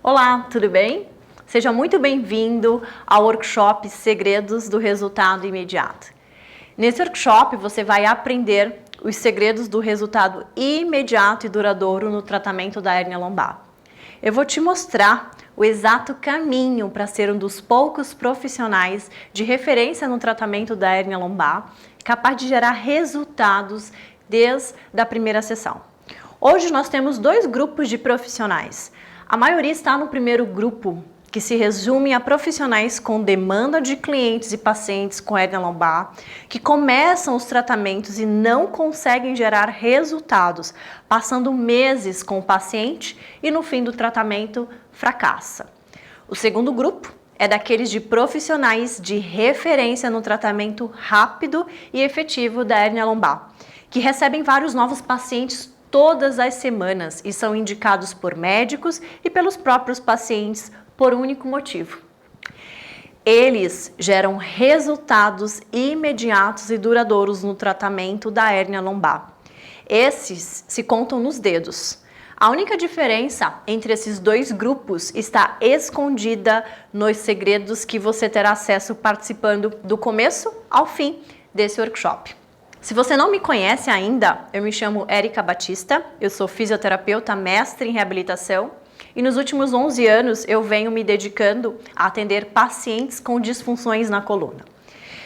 Olá, tudo bem? Seja muito bem-vindo ao workshop Segredos do Resultado Imediato. Nesse workshop você vai aprender os segredos do resultado imediato e duradouro no tratamento da hérnia lombar. Eu vou te mostrar o exato caminho para ser um dos poucos profissionais de referência no tratamento da hérnia lombar, capaz de gerar resultados desde a primeira sessão. Hoje nós temos dois grupos de profissionais. A maioria está no primeiro grupo, que se resume a profissionais com demanda de clientes e pacientes com hérnia lombar, que começam os tratamentos e não conseguem gerar resultados, passando meses com o paciente e no fim do tratamento fracassa. O segundo grupo é daqueles de profissionais de referência no tratamento rápido e efetivo da hérnia lombar, que recebem vários novos pacientes todas as semanas e são indicados por médicos e pelos próprios pacientes por um único motivo. Eles geram resultados imediatos e duradouros no tratamento da hérnia lombar. Esses se contam nos dedos. A única diferença entre esses dois grupos está escondida nos segredos que você terá acesso participando do começo ao fim desse workshop. Se você não me conhece ainda, eu me chamo Érica Batista, eu sou fisioterapeuta, mestre em reabilitação e nos últimos 11 anos eu venho me dedicando a atender pacientes com disfunções na coluna.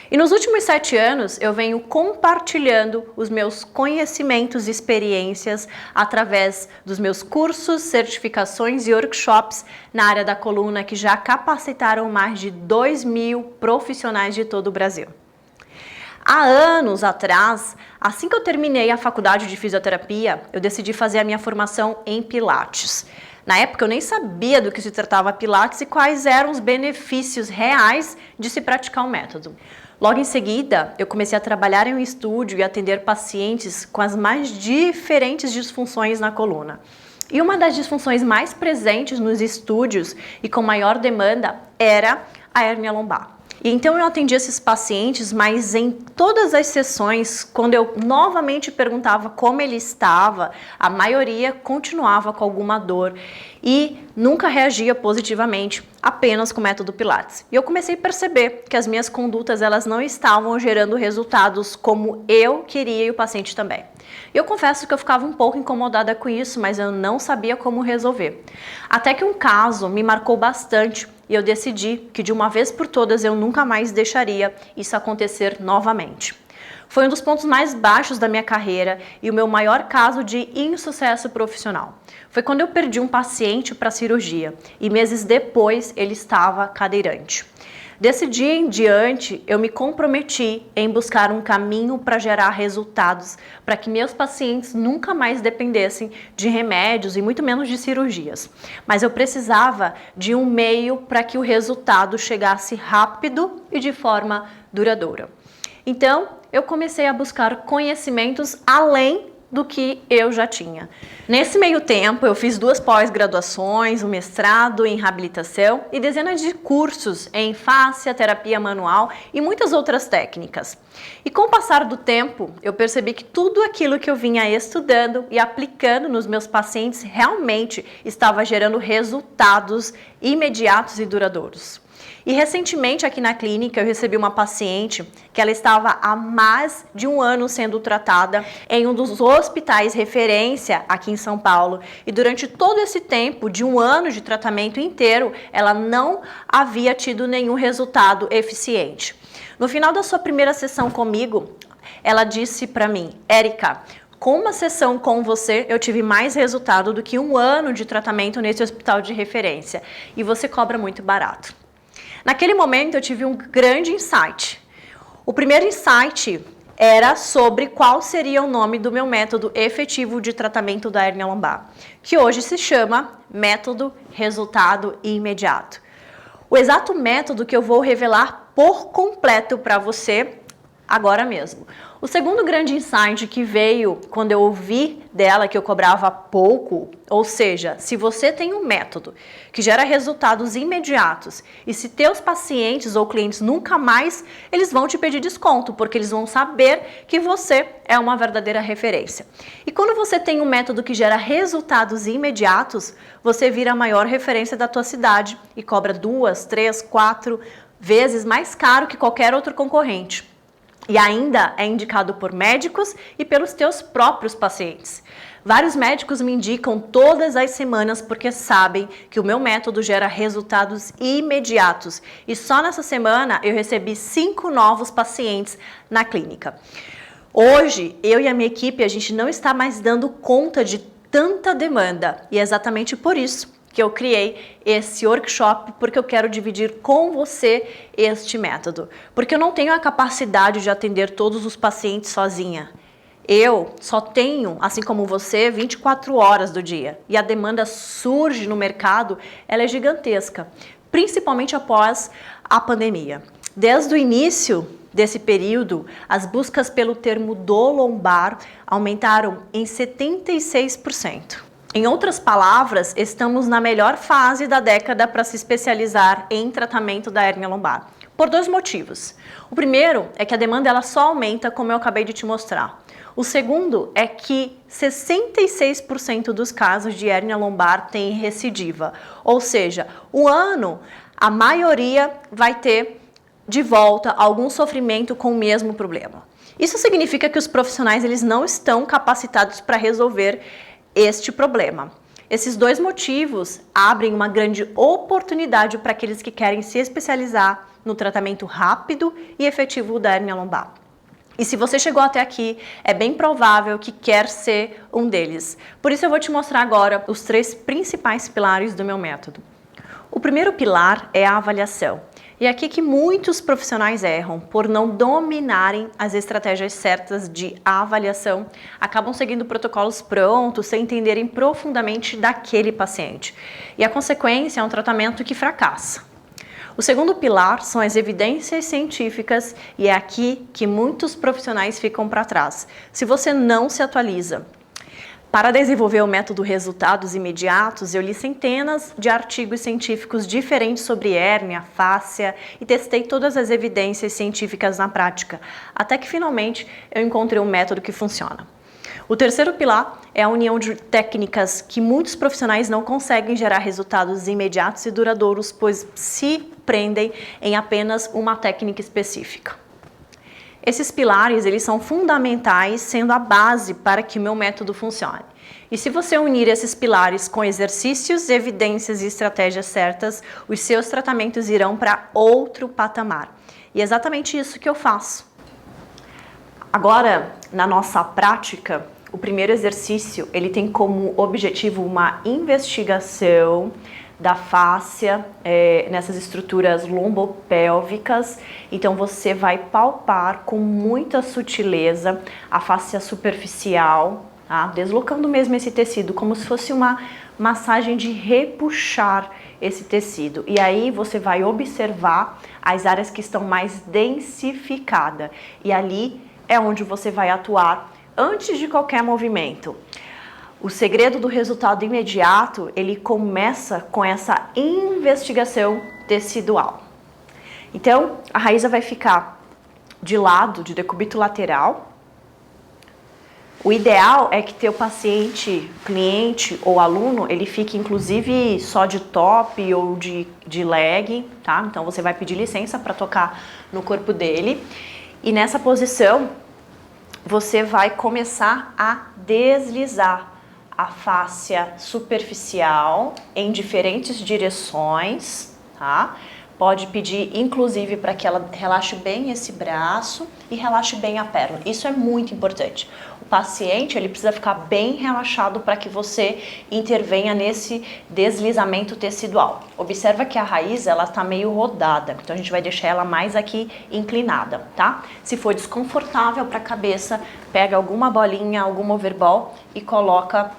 E nos últimos 7 anos eu venho compartilhando os meus conhecimentos e experiências através dos meus cursos, certificações e workshops na área da coluna que já capacitaram mais de 2.000 profissionais de todo o Brasil. Há anos atrás, assim que eu terminei a faculdade de fisioterapia, eu decidi fazer a minha formação em Pilates. Na época eu nem sabia do que se tratava Pilates e quais eram os benefícios reais de se praticar o método. Logo em seguida, eu comecei a trabalhar em um estúdio e atender pacientes com as mais diferentes disfunções na coluna. E uma das disfunções mais presentes nos estúdios e com maior demanda era a hérnia lombar. E então eu atendi esses pacientes, mas em todas as sessões, quando eu novamente perguntava como ele estava, a maioria continuava com alguma dor e nunca reagia positivamente, apenas com o método Pilates. E eu comecei a perceber que as minhas condutas elas não estavam gerando resultados como eu queria e o paciente também. Eu confesso que eu ficava um pouco incomodada com isso, mas eu não sabia como resolver. Até que um caso me marcou bastante e eu decidi que de uma vez por todas eu nunca mais deixaria isso acontecer novamente. Foi um dos pontos mais baixos da minha carreira e o meu maior caso de insucesso profissional. Foi quando eu perdi um paciente para cirurgia e meses depois ele estava cadeirante. Desse dia em diante, eu me comprometi em buscar um caminho para gerar resultados para que meus pacientes nunca mais dependessem de remédios e muito menos de cirurgias. Mas eu precisava de um meio para que o resultado chegasse rápido e de forma duradoura. Então, eu comecei a buscar conhecimentos além do que eu já tinha. Nesse meio tempo, eu fiz 2 pós-graduações, um mestrado em reabilitação e dezenas de cursos em fáscia, terapia manual e muitas outras técnicas. E com o passar do tempo, eu percebi que tudo aquilo que eu vinha estudando e aplicando nos meus pacientes realmente estava gerando resultados imediatos e duradouros. E recentemente aqui na clínica eu recebi uma paciente que ela estava há mais de 1 ano sendo tratada em um dos hospitais referência aqui em São Paulo e durante todo esse tempo de 1 ano de tratamento inteiro ela não havia tido nenhum resultado eficiente. No final da sua primeira sessão comigo, ela disse para mim: Érica, com uma sessão com você, eu tive mais resultado do que 1 ano de tratamento nesse hospital de referência e você cobra muito barato. Naquele momento eu tive um grande insight. O primeiro insight era sobre qual seria o nome do meu método efetivo de tratamento da hérnia lombar, que hoje se chama Método Resultado Imediato. O exato método que eu vou revelar por completo para você agora mesmo. O segundo grande insight que veio quando eu ouvi dela que eu cobrava pouco, ou seja, se você tem um método que gera resultados imediatos e se teus pacientes ou clientes nunca mais, eles vão te pedir desconto, porque eles vão saber que você é uma verdadeira referência. E quando você tem um método que gera resultados imediatos, você vira a maior referência da tua cidade e cobra 2, 3, 4 vezes mais caro que qualquer outro concorrente. E ainda é indicado por médicos e pelos teus próprios pacientes. Vários médicos me indicam todas as semanas porque sabem que o meu método gera resultados imediatos. E só nessa semana eu recebi 5 novos pacientes na clínica. Hoje, eu e a minha equipe, a gente não está mais dando conta de tanta demanda. E é exatamente por isso que eu criei esse workshop, porque eu quero dividir com você este método. Porque eu não tenho a capacidade de atender todos os pacientes sozinha. Eu só tenho, assim como você, 24 horas do dia. E a demanda surge no mercado, ela é gigantesca. Principalmente após a pandemia. Desde o início desse período, as buscas pelo termo dor lombar aumentaram em 76%. Em outras palavras, estamos na melhor fase da década para se especializar em tratamento da hérnia lombar. Por 2 motivos. O primeiro é que a demanda ela só aumenta, como eu acabei de te mostrar. O segundo é que 66% dos casos de hérnia lombar têm recidiva. Ou seja, o ano, a maioria vai ter de volta algum sofrimento com o mesmo problema. Isso significa que os profissionais eles não estão capacitados para resolver este problema. Esses 2 motivos abrem uma grande oportunidade para aqueles que querem se especializar no tratamento rápido e efetivo da hérnia lombar. E se você chegou até aqui, é bem provável que quer ser um deles. Por isso eu vou te mostrar agora os 3 principais pilares do meu método. O primeiro pilar é a avaliação. E é aqui que muitos profissionais erram, por não dominarem as estratégias certas de avaliação, acabam seguindo protocolos prontos sem entenderem profundamente daquele paciente. E a consequência é um tratamento que fracassa. O segundo pilar são as evidências científicas e é aqui que muitos profissionais ficam para trás. Se você não se atualiza, para desenvolver o método Resultados Imediatos, eu li centenas de artigos científicos diferentes sobre hérnia, fáscia e testei todas as evidências científicas na prática, até que finalmente eu encontrei um método que funciona. O terceiro pilar é a união de técnicas que muitos profissionais não conseguem gerar resultados imediatos e duradouros, pois se prendem em apenas uma técnica específica. Esses pilares, eles são fundamentais, sendo a base para que o meu método funcione. E se você unir esses pilares com exercícios, evidências e estratégias certas, os seus tratamentos irão para outro patamar. E é exatamente isso que eu faço. Agora, na nossa prática, o primeiro exercício, ele tem como objetivo uma investigação da fáscia nessas estruturas lombopélvicas. Então você vai palpar com muita sutileza a fáscia superficial, tá? Deslocando mesmo esse tecido, como se fosse uma massagem de repuxar esse tecido. E aí você vai observar as áreas que estão mais densificadas. E ali é onde você vai atuar antes de qualquer movimento. O segredo do resultado imediato, ele começa com essa investigação tecidual. Então, a Raíza vai ficar de lado, de decúbito lateral. O ideal é que teu paciente, cliente ou aluno, ele fique inclusive só de top ou de leg, tá? Então, você vai pedir licença para tocar no corpo dele. E nessa posição, você vai começar a deslizar a fáscia superficial em diferentes direções, tá? Pode pedir, inclusive, para que ela relaxe bem esse braço e relaxe bem a perna. Isso é muito importante. O paciente, ele precisa ficar bem relaxado para que você intervenha nesse deslizamento tecidual. Observa que a raiz, ela tá meio rodada, então a gente vai deixar ela mais aqui inclinada, tá? Se for desconfortável para a cabeça, pega alguma bolinha, algum overball e coloca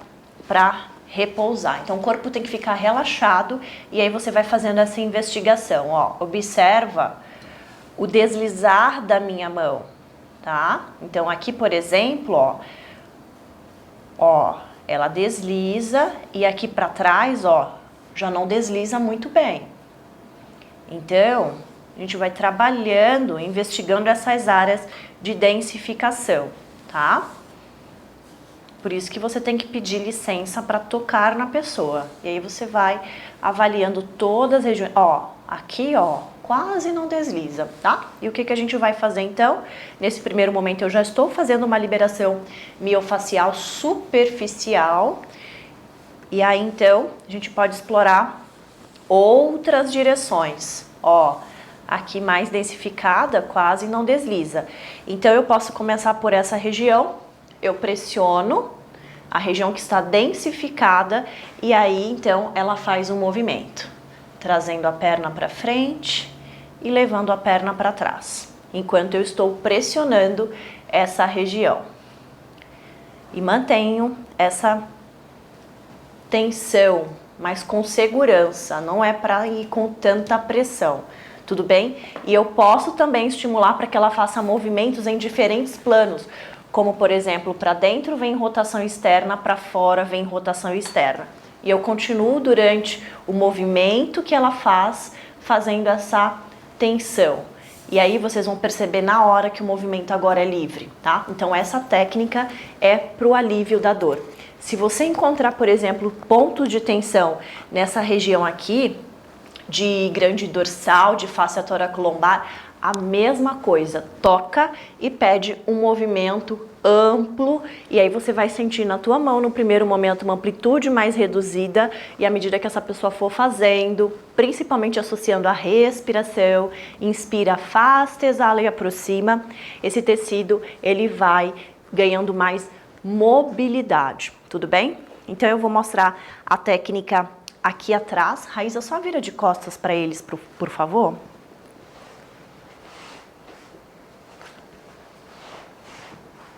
para repousar. Então o corpo tem que ficar relaxado e aí você vai fazendo essa investigação, ó. Observa o deslizar da minha mão. tá? Então, aqui, por exemplo, ó, ela desliza e aqui para trás, ó, já não desliza muito bem. Então, a gente vai trabalhando, investigando essas áreas de densificação, tá? Por isso que você tem que pedir licença para tocar na pessoa. E aí você vai avaliando todas as regiões. Ó, aqui, ó, quase não desliza, tá? E o que que a gente vai fazer então? Nesse primeiro momento eu já estou fazendo uma liberação miofacial superficial. E aí então a gente pode explorar outras direções. Ó, aqui mais densificada, quase não desliza. Então eu posso começar por essa região, eu pressiono a região que está densificada e aí então ela faz um movimento, trazendo a perna para frente e levando a perna para trás, enquanto eu estou pressionando essa região. E mantenho essa tensão, mas com segurança, não é para ir com tanta pressão, tudo bem? E eu posso também estimular para que ela faça movimentos em diferentes planos, como por exemplo, para dentro vem rotação externa, para fora vem rotação externa. E eu continuo durante o movimento que ela faz, fazendo essa tensão. E aí vocês vão perceber na hora que o movimento agora é livre, tá? Então essa técnica é para o alívio da dor. Se você encontrar, por exemplo, pontos de tensão nessa região aqui, de grande dorsal, de face toracolombar, a mesma coisa, toca e pede um movimento amplo e aí você vai sentir na tua mão no primeiro momento uma amplitude mais reduzida e à medida que essa pessoa for fazendo, principalmente associando a respiração, inspira, afasta, exala e aproxima, esse tecido ele vai ganhando mais mobilidade, tudo bem? Então eu vou mostrar a técnica aqui atrás. Raíza, só vira de costas para eles, por favor.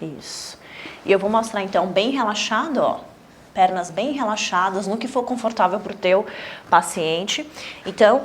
Isso. E eu vou mostrar então bem relaxado, ó, pernas bem relaxadas, no que for confortável para o teu paciente. Então,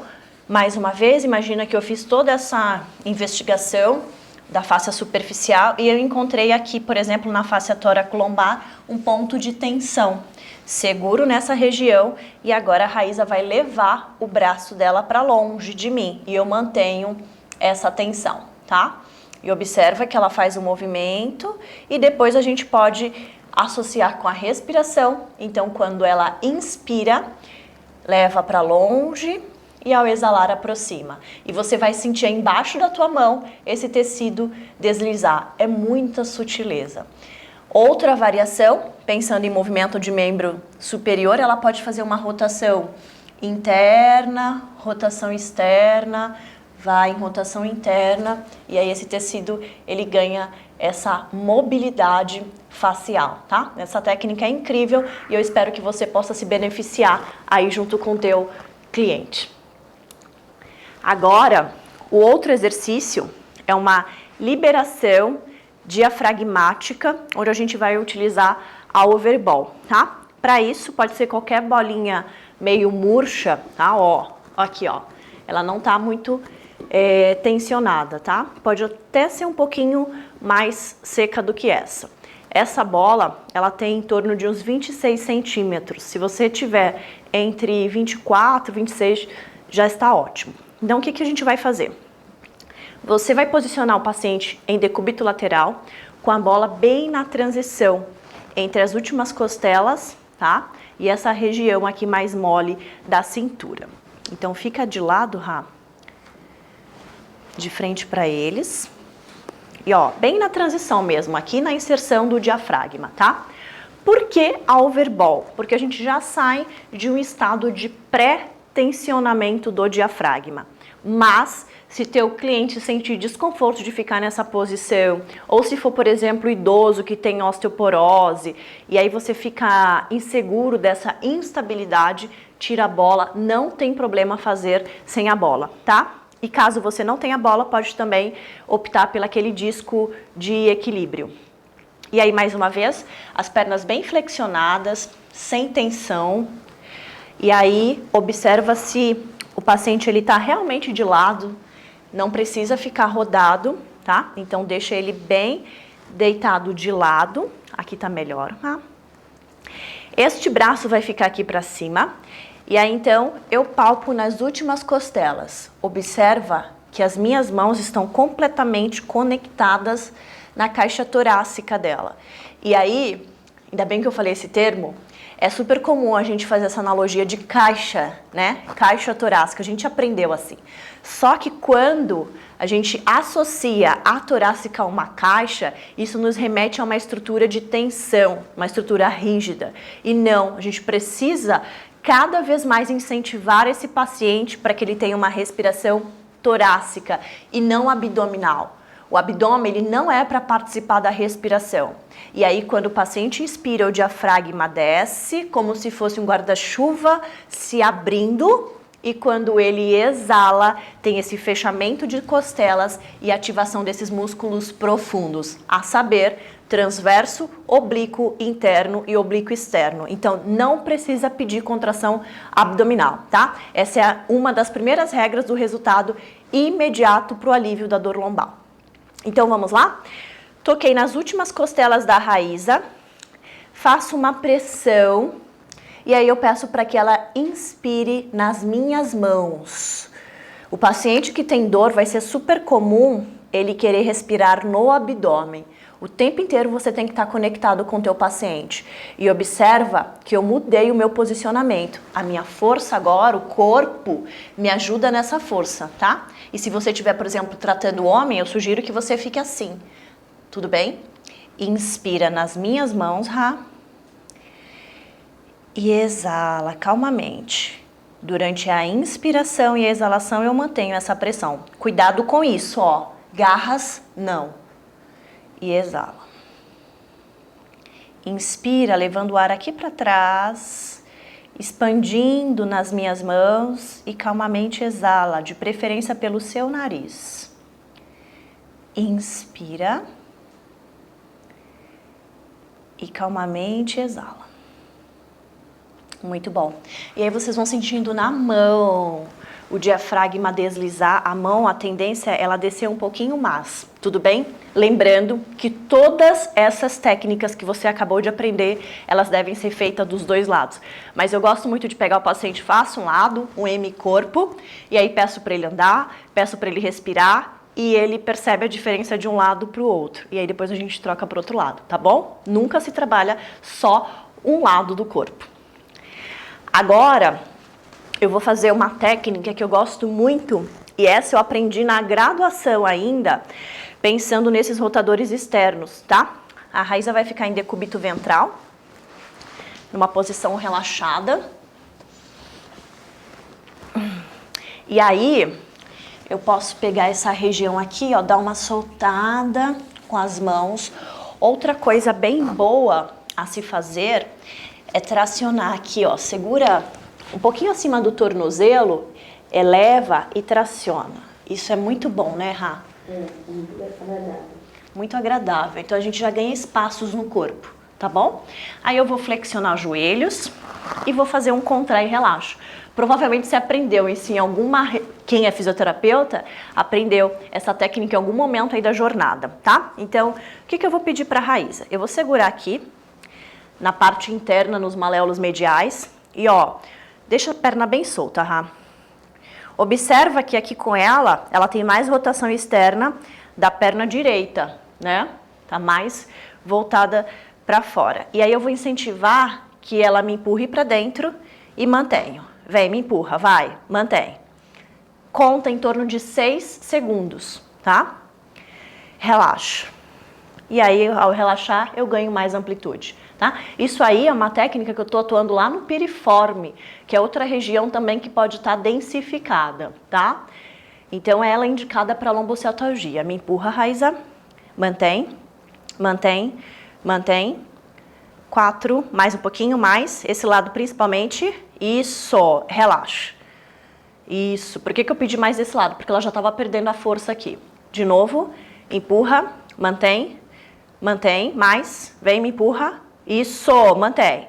mais uma vez, imagina que eu fiz toda essa investigação da face superficial e eu encontrei aqui, por exemplo, na face toracolombar, um ponto de tensão. Seguro nessa região e agora a Raíza vai levar o braço dela para longe de mim e eu mantenho essa tensão, tá? E observa que ela faz o movimento e depois a gente pode associar com a respiração. Então, quando ela inspira, leva para longe e ao exalar aproxima. E você vai sentir embaixo da tua mão esse tecido deslizar. É muita sutileza. Outra variação, pensando em movimento de membro superior, ela pode fazer uma rotação interna, rotação externa, vai em rotação interna e aí esse tecido ele ganha essa mobilidade facial, tá? Essa técnica é incrível e eu espero que você possa se beneficiar aí junto com o teu cliente. Agora, o outro exercício é uma liberação diafragmática, onde a gente vai utilizar a overball, tá? Para isso, pode ser qualquer bolinha meio murcha, tá? Ó, aqui, ó. Ela não tá muito tensionada, tá? Pode até ser um pouquinho mais seca do que essa. Essa bola, ela tem em torno de uns 26 centímetros. Se você tiver entre 24 e 26, já está ótimo. Então, o que a gente vai fazer? Você vai posicionar o paciente em decúbito lateral, com a bola bem na transição entre as últimas costelas, tá? E essa região aqui mais mole da cintura. Então, fica de lado, Rá, de frente para eles. E ó, bem na transição mesmo, aqui na inserção do diafragma, tá? Por que a overball? Porque a gente já sai de um estado de pré-tensionamento do diafragma. Mas, se teu cliente sentir desconforto de ficar nessa posição, ou se for, por exemplo, idoso que tem osteoporose, e aí você fica inseguro dessa instabilidade, tira a bola, não tem problema fazer sem a bola, tá? E caso você não tenha bola, pode também optar pelo aquele disco de equilíbrio. E aí, mais uma vez, as pernas bem flexionadas, sem tensão. E aí, observa se o paciente ele está realmente de lado, não precisa ficar rodado, tá? Então, deixa ele bem deitado de lado. Aqui tá melhor, tá? Este braço vai ficar aqui para cima. E aí, então, eu palpo nas últimas costelas. Observa que as minhas mãos estão completamente conectadas na caixa torácica dela. E aí, ainda bem que eu falei esse termo, é super comum a gente fazer essa analogia de caixa, né? Caixa torácica, a gente aprendeu assim. Só que quando a gente associa a torácica a uma caixa, isso nos remete a uma estrutura de tensão, uma estrutura rígida. E não, a gente precisa cada vez mais incentivar esse paciente para que ele tenha uma respiração torácica e não abdominal. O abdômen ele não é para participar da respiração. E aí, quando o paciente inspira, o diafragma desce, como se fosse um guarda-chuva se abrindo. E quando ele exala, tem esse fechamento de costelas e ativação desses músculos profundos, a saber, transverso, oblíquo interno e oblíquo externo. Então, não precisa pedir contração abdominal, tá? Essa é uma das primeiras regras do resultado imediato para o alívio da dor lombar. Então, vamos lá? Toquei nas últimas costelas da Raíza, faço uma pressão e aí eu peço para que ela inspire nas minhas mãos. O paciente que tem dor vai ser super comum ele querer respirar no abdômen. O tempo inteiro você tem que estar conectado com o teu paciente. E observa que eu mudei o meu posicionamento. A minha força agora, o corpo, me ajuda nessa força, tá? E se você estiver, por exemplo, tratando o homem, eu sugiro que você fique assim. Tudo bem? Inspira nas minhas mãos, Rá. E exala calmamente. Durante a inspiração e a exalação eu mantenho essa pressão. Cuidado com isso, ó. Garras, não. E exala. Inspira, levando o ar aqui para trás, expandindo nas minhas mãos e calmamente exala, de preferência pelo seu nariz. Inspira e calmamente exala. Muito bom. E aí vocês vão sentindo na mão o diafragma deslizar, a mão, a tendência é ela descer um pouquinho mais, tudo bem? Lembrando que todas essas técnicas que você acabou de aprender, elas devem ser feitas dos dois lados. Mas eu gosto muito de pegar o paciente, faço um lado, um M-corpo, e aí peço para ele andar, peço para ele respirar, e ele percebe a diferença de um lado para o outro. E aí depois a gente troca para o outro lado, tá bom? Nunca se trabalha só um lado do corpo. Agora, eu vou fazer uma técnica que eu gosto muito, e essa eu aprendi na graduação ainda, pensando nesses rotadores externos, tá? A Raíza vai ficar em decúbito ventral, numa posição relaxada. E aí, eu posso pegar essa região aqui, ó, dar uma soltada com as mãos. Outra coisa bem boa a se fazer é tracionar aqui, ó, segura um pouquinho acima do tornozelo, eleva e traciona. Isso é muito bom, né, Rá? É, muito agradável. Muito agradável. Então a gente já ganha espaços no corpo, tá bom? Aí eu vou flexionar os joelhos e vou fazer um contrai e relaxo. Provavelmente você aprendeu isso em alguma... Quem é fisioterapeuta aprendeu essa técnica em algum momento aí da jornada, tá? Então, o que eu vou pedir para a Raíza? Eu vou segurar aqui, na parte interna, nos maléolos mediais, e ó, deixa a perna bem solta, Rá. Observa que aqui com ela tem mais rotação externa da perna direita, né? Tá mais voltada para fora. E aí eu vou incentivar que ela me empurre para dentro e mantenho. Vem, me empurra, vai, mantém. Conta em torno de 6 segundos, tá? Relaxa. E aí, ao relaxar, eu ganho mais amplitude, tá? Isso aí é uma técnica que eu tô atuando lá no piriforme, que é outra região também que pode estar densificada, tá? Então, ela é indicada para lombocialgia. Me empurra, Raíza. Mantém, mantém, mantém. 4, mais um pouquinho mais. Esse lado principalmente. Isso, relaxa. Isso. Por que eu pedi mais desse lado? Porque ela já estava perdendo a força aqui. De novo, empurra, mantém, mantém, mais. Vem, me empurra. Isso, mantém.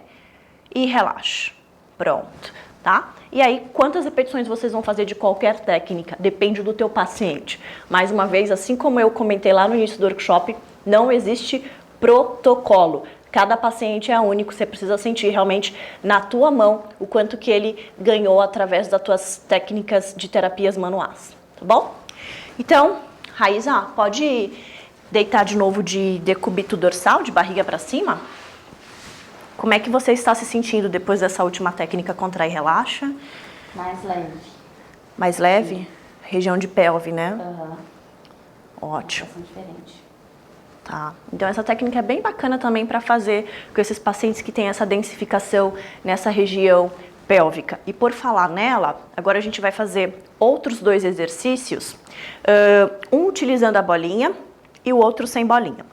E relaxa. Pronto, tá? E aí, quantas repetições vocês vão fazer de qualquer técnica? Depende do teu paciente. Mais uma vez, assim como eu comentei lá no início do workshop, não existe protocolo. Cada paciente é único, você precisa sentir realmente na tua mão o quanto que ele ganhou através das tuas técnicas de terapias manuais, tá bom? Então, Raíza, pode deitar de novo de decúbito dorsal, de barriga para cima? Como é que você está se sentindo depois dessa última técnica contrai e relaxa? Mais leve. Mais leve? Sim. Região de pelve, né? Aham. Ótimo. Uma diferente. Tá. Então essa técnica é bem bacana também para fazer com esses pacientes que têm essa densificação nessa região pélvica. E por falar nela, agora a gente vai fazer outros 2 exercícios, um utilizando a bolinha e o outro sem bolinha.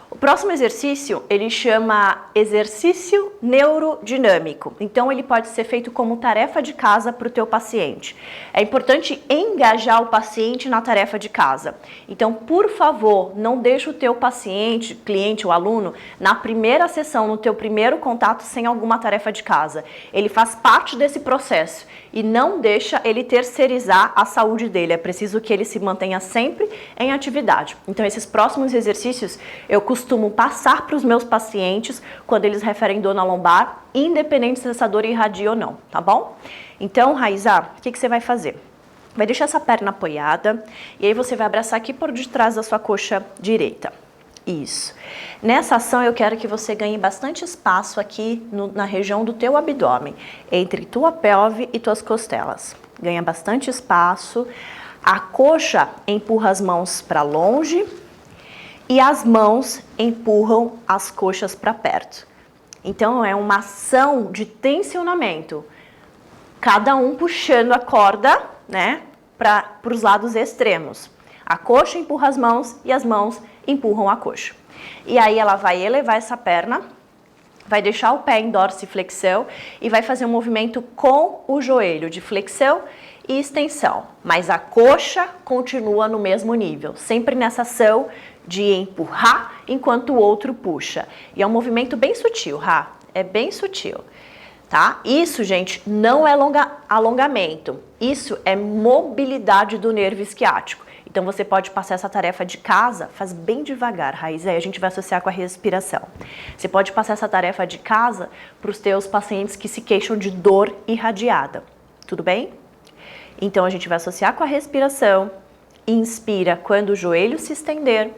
O próximo exercício, ele chama exercício neurodinâmico. Então, ele pode ser feito como tarefa de casa para o teu paciente. É importante engajar o paciente na tarefa de casa. Então, por favor, não deixe o teu paciente, cliente ou aluno, na primeira sessão, no teu primeiro contato, sem alguma tarefa de casa. Ele faz parte desse processo e não deixa ele terceirizar a saúde dele. É preciso que ele se mantenha sempre em atividade. Então, esses próximos exercícios, eu costumo passar para os meus pacientes quando eles referem dor na lombar, independente se essa dor irradia ou não, tá bom? Então, Raíza, o que você vai fazer? Vai deixar essa perna apoiada e aí você vai abraçar aqui por detrás da sua coxa direita. Isso. Nessa ação eu quero que você ganhe bastante espaço aqui na região do teu abdômen, entre tua pelve e tuas costelas. Ganha bastante espaço. A coxa empurra as mãos para longe e as mãos empurram as coxas para perto. Então é uma ação de tensionamento. Cada um puxando a corda, né, para os lados extremos. A coxa empurra as mãos e as mãos empurram a coxa. E aí ela vai elevar essa perna, vai deixar o pé em dorsiflexão e vai fazer um movimento com o joelho de flexão e extensão. Mas a coxa continua no mesmo nível, sempre nessa ação de empurrar enquanto o outro puxa. E é um movimento bem sutil, Rá, é bem sutil. Tá? Isso, gente, não é alongamento. Isso é mobilidade do nervo isquiático. Então, você pode passar essa tarefa de casa, faz bem devagar, Raiz, aí a gente vai associar com a respiração. Você pode passar essa tarefa de casa para os teus pacientes que se queixam de dor irradiada. Tudo bem? Então, a gente vai associar com a respiração. Inspira quando o joelho se estender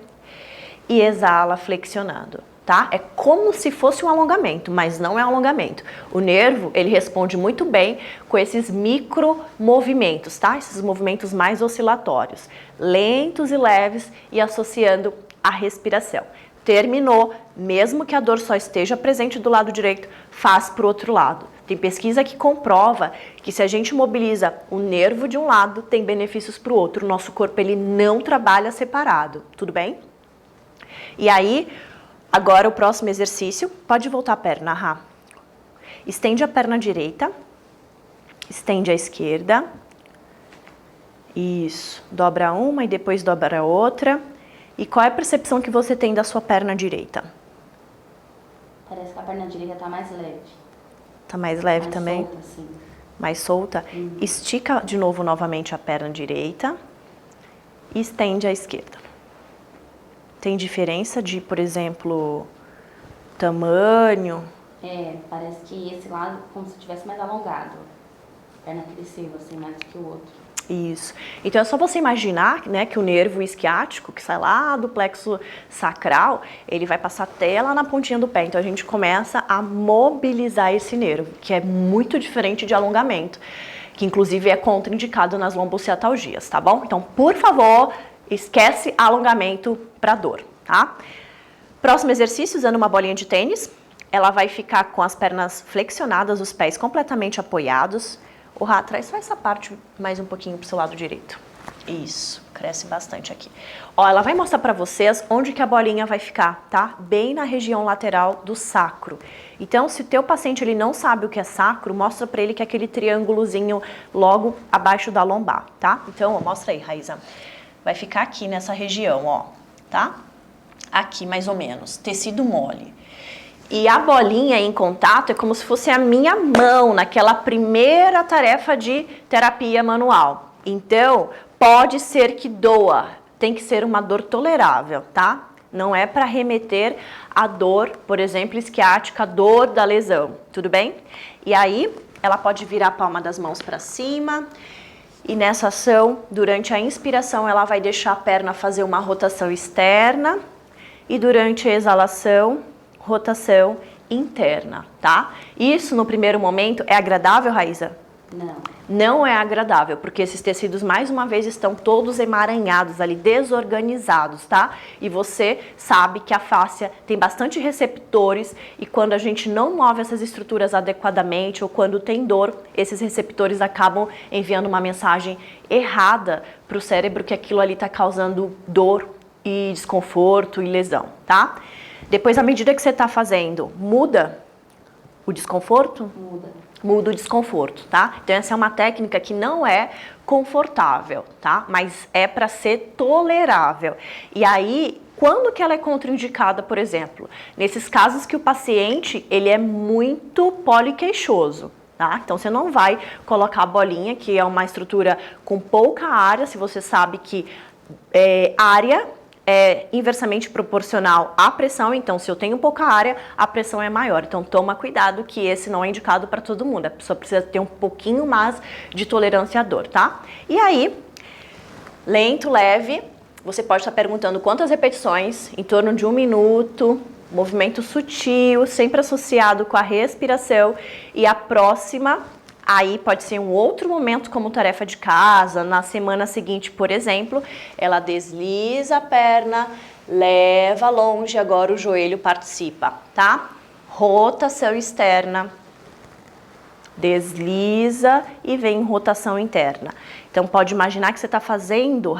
e exala flexionando. Tá? É como se fosse um alongamento, mas não é um alongamento. O nervo, ele responde muito bem com esses micro movimentos, tá? Esses movimentos mais oscilatórios, lentos e leves e associando a respiração. Terminou, mesmo que a dor só esteja presente do lado direito, faz para o outro lado. Tem pesquisa que comprova que se a gente mobiliza o nervo de um lado, tem benefícios para o outro. O nosso corpo, ele não trabalha separado, tudo bem? E aí, agora o próximo exercício, pode voltar a perna, Rá. Estende a perna direita, estende a esquerda. Isso, dobra uma e depois dobra a outra. E qual é a percepção que você tem da sua perna direita? Parece que a perna direita tá mais leve. Tá mais leve Mais também? solta, sim. Mais solta? Estica de novo novamente a perna direita e estende a esquerda. Tem diferença de, por exemplo, tamanho? É, parece que esse lado como se tivesse mais alongado. A perna cresceu assim mais do que o outro. Isso. Então é só você imaginar, né, que o nervo isquiático, que sai lá do plexo sacral, ele vai passar até lá na pontinha do pé. Então a gente começa a mobilizar esse nervo, que é muito diferente de alongamento, que inclusive é contraindicado nas lombociatalgias, tá bom? Então, por favor, esquece alongamento para dor, tá? Próximo exercício, usando uma bolinha de tênis. Ela vai ficar com as pernas flexionadas, os pés completamente apoiados. O Rá, traz só essa parte mais um pouquinho pro seu lado direito. Isso, cresce bastante aqui. Ó, ela vai mostrar pra vocês onde que a bolinha vai ficar, tá? Bem na região lateral do sacro. Então, se o teu paciente ele não sabe o que é sacro, mostra pra ele que é aquele triângulozinho logo abaixo da lombar, tá? Então, ó, mostra aí, Raíza. Vai ficar aqui nessa região, ó, tá? Aqui mais ou menos, tecido mole. E a bolinha em contato é como se fosse a minha mão naquela primeira tarefa de terapia manual. Então, pode ser que doa, tem que ser uma dor tolerável, tá? Não é para remeter a dor, por exemplo, isquiática, dor da lesão, tudo bem? E aí, ela pode virar a palma das mãos para cima. E nessa ação, durante a inspiração, ela vai deixar a perna fazer uma rotação externa. E durante a exalação, rotação interna, tá? Isso, no primeiro momento, é agradável, Raíza? Não. Não é agradável, porque esses tecidos, mais uma vez, estão todos emaranhados ali, desorganizados, tá? E você sabe que a fáscia tem bastante receptores e quando a gente não move essas estruturas adequadamente ou quando tem dor, esses receptores acabam enviando uma mensagem errada para o cérebro que aquilo ali está causando dor e desconforto e lesão, tá? Depois, à medida que você está fazendo, muda o desconforto? Muda o desconforto, tá? Então essa é uma técnica que não é confortável, tá? Mas é para ser tolerável. E aí, quando que ela é contraindicada, por exemplo? Nesses casos que o paciente, ele é muito poliqueixoso, tá? Então você não vai colocar a bolinha, que é uma estrutura com pouca área, se você sabe que área é inversamente proporcional à pressão, então se eu tenho pouca área, a pressão é maior. Então toma cuidado que esse não é indicado para todo mundo, a pessoa precisa ter um pouquinho mais de tolerância à dor, tá? E aí, lento, leve, você pode estar perguntando quantas repetições, em torno de 1 minuto, movimento sutil, sempre associado com a respiração e a próxima. Aí pode ser um outro momento como tarefa de casa, na semana seguinte, por exemplo, ela desliza a perna, leva longe, agora o joelho participa, tá? Rotação externa, desliza e vem rotação interna. Então pode imaginar que você está fazendo,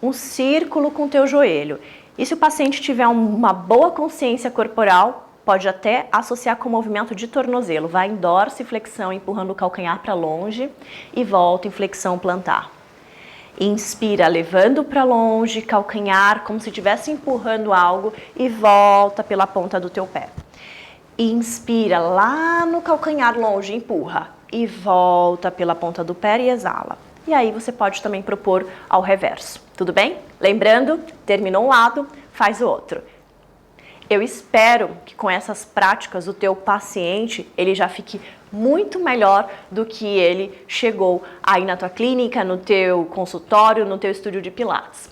um círculo com o teu joelho. E se o paciente tiver uma boa consciência corporal, pode até associar com o movimento de tornozelo. Vai em dorsiflexão, empurrando o calcanhar para longe e volta em flexão plantar. Inspira, levando para longe, calcanhar, como se estivesse empurrando algo e volta pela ponta do teu pé. Inspira lá no calcanhar longe, empurra e volta pela ponta do pé e exala. E aí você pode também propor ao reverso, tudo bem? Lembrando, terminou um lado, faz o outro. Eu espero que com essas práticas o teu paciente ele já fique muito melhor do que ele chegou aí na tua clínica, no teu consultório, no teu estúdio de Pilates.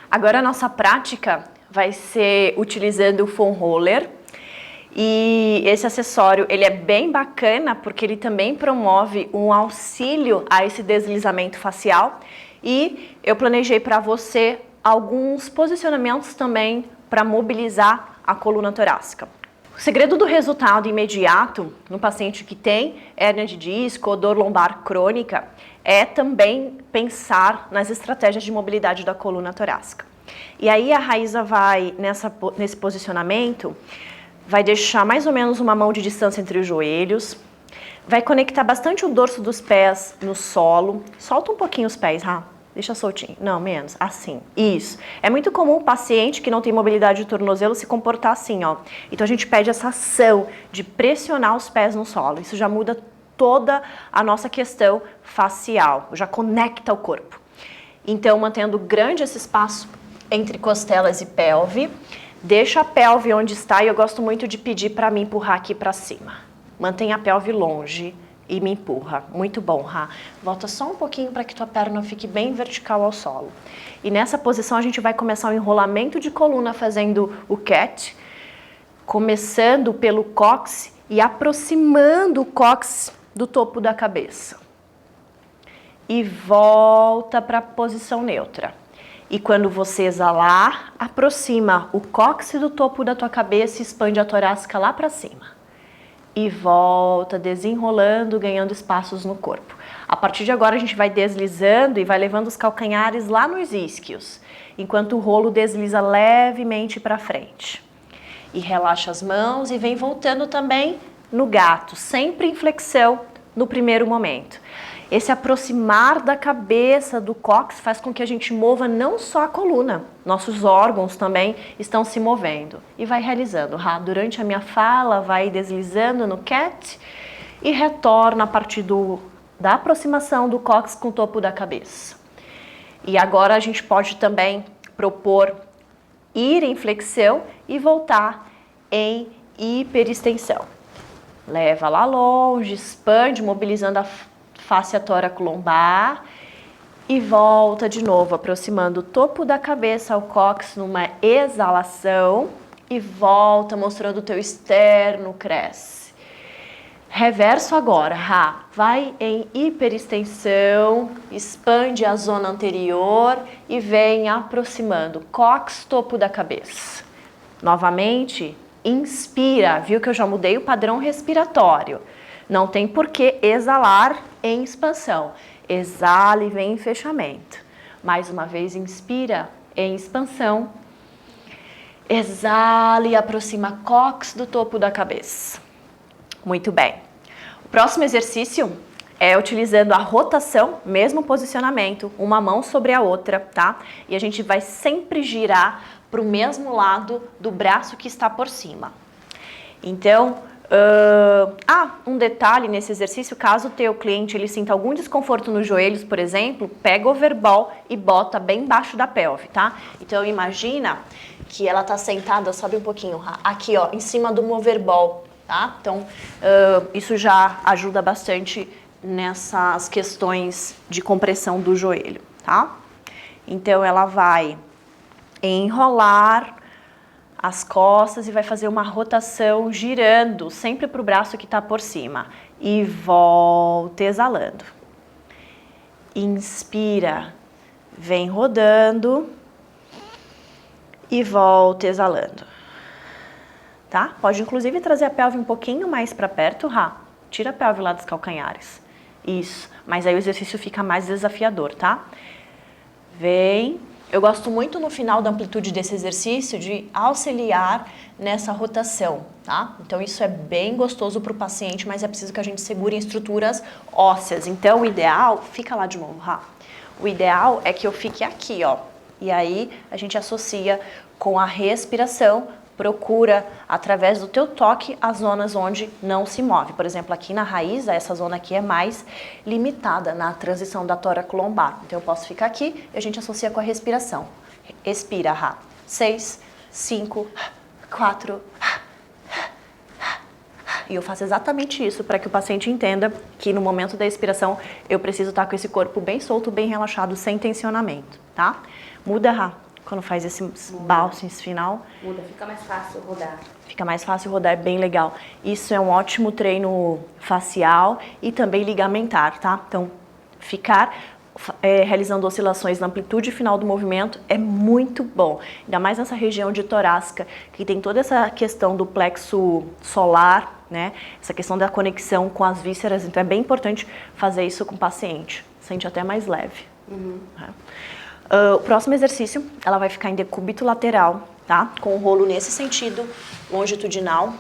Agora a nossa prática vai ser utilizando o foam roller e esse acessório ele é bem bacana porque ele também promove um auxílio a esse deslizamento facial e eu planejei para você alguns posicionamentos também para mobilizar a coluna torácica. O segredo do resultado imediato no paciente que tem hérnia de disco ou dor lombar crônica é também pensar nas estratégias de mobilidade da coluna torácica. E aí a Raíza vai, nesse posicionamento, vai deixar mais ou menos uma mão de distância entre os joelhos, vai conectar bastante o dorso dos pés no solo, solta um pouquinho os pés, deixa soltinho. Não, menos. Assim. Isso. É muito comum o paciente que não tem mobilidade de tornozelo se comportar assim, ó. Então a gente pede essa ação de pressionar os pés no solo. Isso já muda toda a nossa questão facial. Já conecta o corpo. Então, mantendo grande esse espaço entre costelas e pelve. Deixa a pelve onde está e eu gosto muito de pedir para me empurrar aqui para cima. Mantenha a pelve longe. E me empurra. Muito bom, Volta só um pouquinho para que tua perna fique bem vertical ao solo. E nessa posição a gente vai começar o enrolamento de coluna fazendo o cat, começando pelo cóccix e aproximando o cóccix do topo da cabeça. E volta para a posição neutra. E quando você exalar, aproxima o cóccix do topo da tua cabeça e expande a torácica lá para cima. E volta, desenrolando, ganhando espaços no corpo. A partir de agora a gente vai deslizando e vai levando os calcanhares lá nos isquios, enquanto o rolo desliza levemente para frente. E relaxa as mãos e vem voltando também no gato, sempre em flexão no primeiro momento. Esse aproximar da cabeça do cóccix faz com que a gente mova não só a coluna, nossos órgãos também estão se movendo. E vai realizando, durante a minha fala, vai deslizando no cat e retorna a partir da aproximação do cóccix com o topo da cabeça. E agora a gente pode também propor ir em flexão e voltar em hiperextensão. Leva lá longe, expande, mobilizando a face tóraco-lombar e volta de novo, aproximando o topo da cabeça ao cóccix numa exalação e volta mostrando o teu externo cresce. Reverso agora, vai em hiperextensão, expande a zona anterior e vem aproximando cóccix, topo da cabeça. Novamente, inspira, viu que eu já mudei o padrão respiratório. Não tem por que exalar em expansão. Exala e vem em fechamento. Mais uma vez, inspira em expansão. Exala e aproxima cóccix do topo da cabeça. Muito bem. O próximo exercício é utilizando a rotação, mesmo posicionamento, uma mão sobre a outra, tá? E a gente vai sempre girar para o mesmo lado do braço que está por cima. Então, um detalhe nesse exercício, caso o teu cliente ele sinta algum desconforto nos joelhos, por exemplo, pega o overball e bota bem embaixo da pelve, tá? Então imagina que ela tá sentada, sobe um pouquinho, aqui ó, em cima do overball, tá? Então isso já ajuda bastante nessas questões de compressão do joelho, tá? Então ela vai enrolar as costas e vai fazer uma rotação girando sempre para o braço que está por cima e volta exalando. Inspira, vem rodando e volta exalando. Tá? Pode inclusive trazer a pelve um pouquinho mais para perto, tira a pelve lá dos calcanhares. Isso, mas aí o exercício fica mais desafiador, tá? Vem. Eu gosto muito no final da amplitude desse exercício de auxiliar nessa rotação, tá? Então isso é bem gostoso para o paciente, mas é preciso que a gente segure em estruturas ósseas. Então o ideal, fica lá de novo, o ideal é que eu fique aqui, ó. E aí a gente associa com a respiração, procura através do teu toque as zonas onde não se move. Por exemplo, aqui na raiz, essa zona aqui é mais limitada na transição da tóraco-lombar. Então eu posso ficar aqui e a gente associa com a respiração. Expira, 6, 5, 4. E eu faço exatamente isso para que o paciente entenda que no momento da expiração eu preciso estar com esse corpo bem solto, bem relaxado, sem tensionamento, tá? Muda, quando faz esse balsins final. Muda, fica mais fácil rodar. Fica mais fácil rodar, é bem legal. Isso é um ótimo treino facial e também ligamentar, tá? Então, ficar realizando oscilações na amplitude final do movimento é muito bom. Ainda mais nessa região de torácica, que tem toda essa questão do plexo solar, né? Essa questão da conexão com as vísceras. Então, é bem importante fazer isso com o paciente. Sente até mais leve. Né? O próximo exercício, ela vai ficar em decúbito lateral, tá? Com o rolo nesse sentido, longitudinal,